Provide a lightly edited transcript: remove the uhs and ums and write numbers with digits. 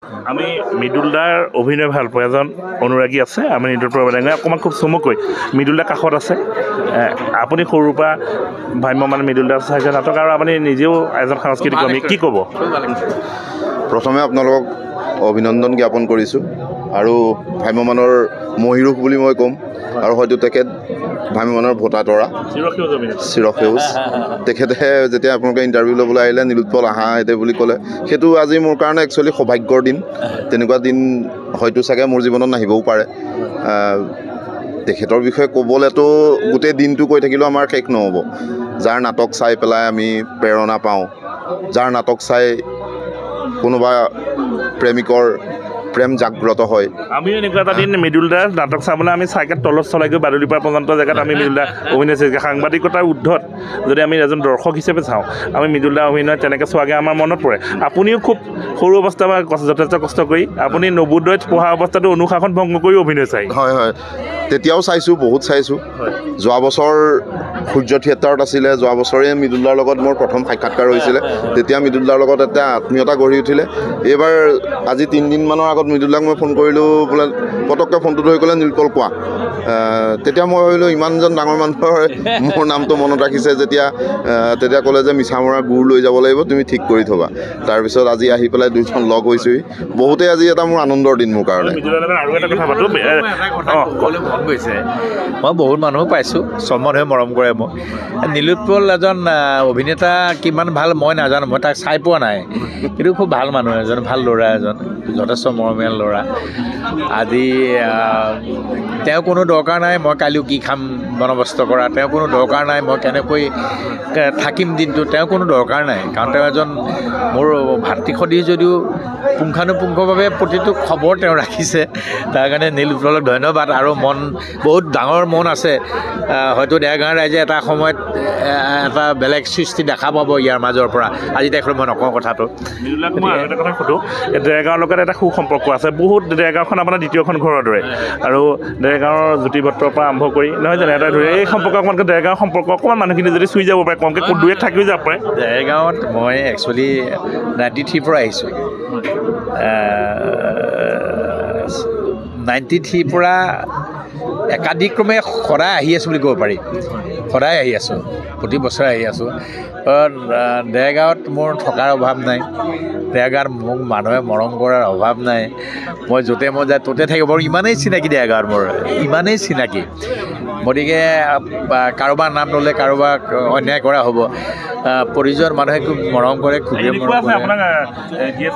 আমি মৃদুলদাৰ অভিনয় ভাল পোৱা এজন অনুৰাগী আছে আমি মৃদুল প্ৰভাদেঙে অকণমান খুব চমুকৈ মৃদুলদাৰ কাষত আছে আপুনি সৰুৰ পৰা ভ্ৰাম্যমান মৃদুলদাৰ চাইছে নাটক আৰু আপুনি নিজেও এজন সাংস্কৃতিক কৰ্মী কি ক'ব প্ৰথমে আপোনালোকক অভিনন্দন জ্ঞাপন কৰিছোঁ আৰু ভ্ৰাম্যমানৰ মহিৰুষ বুলি মই ক'ম আৰু হয়তো তেখেত ভ্ৰাম্যমানৰ ভোটা তৰা চিৰসেউজ তেখেতে যেতিয়া আপোনালোকে ইণ্টাৰভিউ ল'বলৈ আহিলে নীলোৎপল আহা এতিয়া বুলি ক'লে সেইটো আজি মোৰ কাৰণে একচুৱেলি সৌভাগ্যৰ দিন তেনেকুৱা দিন হয়তো চাগে মোৰ জীৱনত নাহিবও পাৰে তেখেতৰ বিষয়ে ক'বলৈতো গোটেই দিনটো কৈ থাকিলেও আমাৰ শেষ নহ'ব যাৰ নাটক চাই পেলাই আমি প্ৰেৰণা পাওঁ যাৰ নাটক চাই কোনোবা প্ৰেমিকৰ প্ৰেম জাগ্ৰত হয় আমি এনেকুৱা এটা দিন মৃদুলদাৰ নাটক চাবলৈ আমি চাইকেল তলত চলাই গৈ বাদুলিপাৰ পৰ্যন্ত জেগাত আমি মৃদুলদাৰ অভিনয় চাইছোঁ সাংবাদিকতাৰ ঊৰ্ধত যদি আমি এজন দৰ্শক হিচাপে চাওঁ আমি মৃদুলদাৰ অভিনয় তেনেকৈ চোৱাকৈ আমাৰ মনত পৰে আপুনিও খুব সৰু অৱস্থাৰ পৰা যথেষ্ট কষ্ট কৰি আপুনি নৱোদয়ত পঢ়া অৱস্থাটো অনুশাসন ভংগ কৰি অভিনয় চাই হয় হয় তেতিয়াও চাইছোঁ বহুত চাইছোঁ যোৱা বছৰ সূৰ্য থিয়েটাৰত আছিলে যোৱা বছৰে মৃদুলদাৰ লগত মোৰ প্ৰথম সাক্ষাৎকাৰ হৈছিলে তেতিয়া মৃদুলদাৰ লগত এটা আত্মীয়তা গঢ়ি উঠিলে এইবাৰ আজি 3 দিনমানৰ আগত মৃদুলদাক মই ফোন কৰিলোঁ বোলে পটককৈ ফোনটো ধৰি ক'লে নীলোৎপল কোৱা তেতিয়া মই ভাবিলোঁ ইমানজন ডাঙৰ মানুহৰ মোৰ নামটো মনত ৰাখিছে তেতিয়া ক'লে যে মিছামৰা গুৰ লৈ যাব লাগিব তুমি ঠিক কৰি থ'বা তাৰপিছত আজি আহি পেলাই দুইজন লগ হৈছোঁহি বহুতেই আজি এটা মোৰ আনন্দৰ দিন মোৰ কাৰণে আৰু এটা কথা পাতোঁ গৈছে মই বহুত মানুহো পাইছোঁ চব মানুহে মৰম কৰে মোক নীলোৎপল এজন অভিনেতা কিমান ভাল মই নাজানো মই তাক চাই পোৱা নাই কিন্তু খুব ভাল মানুহ এজন ভাল ল'ৰা এজন যথেষ্ট মৰমীয়াল ল'ৰা আজি তেওঁ কোনো দৰকাৰ নাই মই কাইলৈ কি খাম বন্দবস্ত কৰা তেওঁ কোনো দৰকাৰ নাই মই কেনেকৈ থাকিম দিনটো তেওঁ কোনো দৰকাৰ নাই কাৰণ তেওঁ এজন মোৰ ভাতৃ সদৃশ যদিও পুংখানুপুংখভাৱে প্ৰতিটো খবৰ তেওঁ ৰাখিছে তাৰ কাৰণে নীলোৎপলক ধন্যবাদ আৰু মন বহুত ডাঙৰ মন আছে হয়তো দেৰগাঁও ৰাইজে এটা সময়ত এটা বেলেগ সৃষ্টি দেখা পাব ইয়াৰ মাজৰ পৰা আজি দেখোন মই নকওঁ কথাটো মই আৰু এটা কথা সুধোঁ দেৰগাঁৱৰ লগত এটা সু সম্পৰ্ক আছে বহুত দেৰগাঁওখন আপোনাৰ দ্বিতীয়খন ঘৰৰ দৰে আৰু দেৰগাঁৱৰ জ্যোতিবত্ৰৰ পৰা আৰম্ভ কৰি নহয় জানো এটা ধৰি এই সম্পৰ্ক অকণমানকৈ দেৰগাঁৱৰ সম্পৰ্ক অকণমান মানুহখিনি যদি চুই যাব পাৰে কমকৈ দুয়ে থাকিও যাব পাৰে দেৰগাঁৱত মই একচুৱেলি 93 পৰা আহিছোঁ 93 পৰা একাধিক্ৰমে সদায় আহি আছোঁ বুলি ক'ব পাৰি সদায় আহি আছোঁ প্ৰতি বছৰে আহি আছোঁ দেৰগাঁৱত মোৰ থকাৰ অভাৱ নাই দেৰগাঁৱত মোক মানুহে মৰম কৰাৰ অভাৱ নাই মই য'তে মই যায় ত'তে থাকিব পাৰোঁ ইমানেই চিনাকি দেৰগাঁৱত মোৰ ইমানেই চিনাকি গতিকে কাৰোবাৰ নাম ল'লে কাৰোবাক অন্যায় কৰা হ'ব প্ৰতিজন মানুহে খুব মৰম কৰে খুবেই মৰম কৰে